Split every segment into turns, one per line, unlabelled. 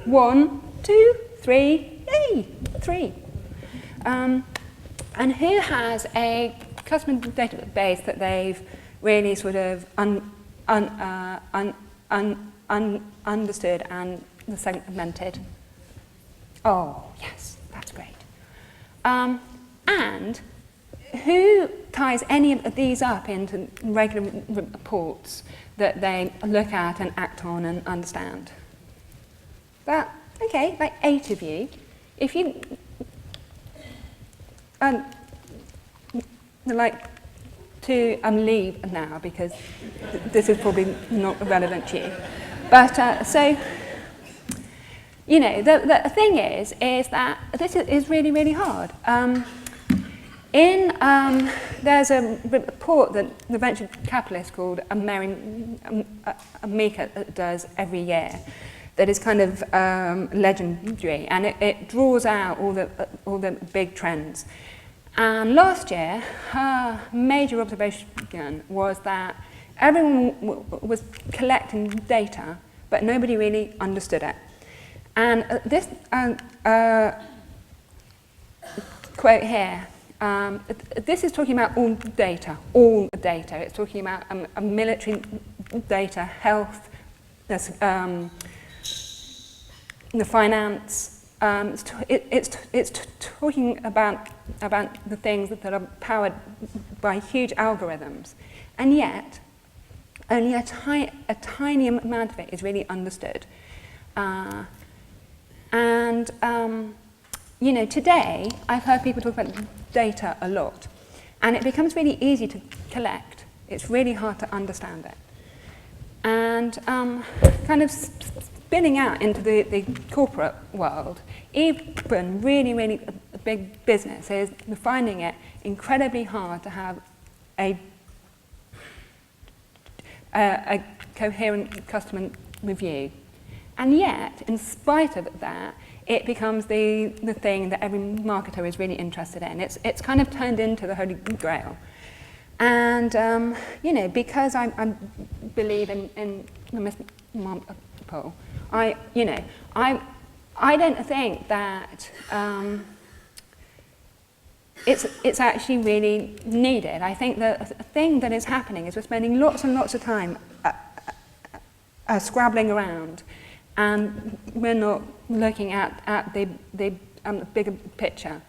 1, 2, 3, yay, 3. And who has a customer database that they've really sort of understood and segmented? Oh, yes, that's great. And who ties any of these up into regular reports that they look at and act on and understand? Okay, like 8 of you. If you like to leave now because this is probably not relevant to you. But so, you know, the thing is that this is really, really hard. There's a report that the venture capitalist called America does every year that is kind of legendary, and it draws out all the big trends. And last year, her major observation was that everyone was collecting data, but nobody really understood it. And this quote here, this is talking about all data. It's talking about military data, health, the finance. It's talking about the things that are powered by huge algorithms, and yet only a tiny amount of it is really understood. You know, today I've heard people talk about data a lot, and it becomes really easy to collect. It's really hard to understand it, and kind of spinning out into the corporate world, even really, really big business is finding it incredibly hard to have a coherent customer review. And yet, in spite of that, it becomes the thing that every marketer is really interested in. It's kind of turned into the Holy Grail. And, you know, because I believe in the multiple, I don't think that it's actually really needed. I think the thing that is happening is we're spending lots and lots of time scrabbling around, and we're not looking at the bigger picture.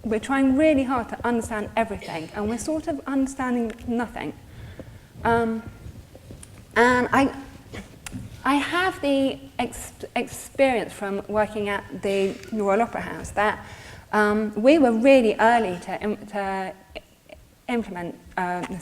We're trying really hard to understand everything, and we're sort of understanding nothing. And I have the experience from working at the Royal Opera House that we were really early to implement the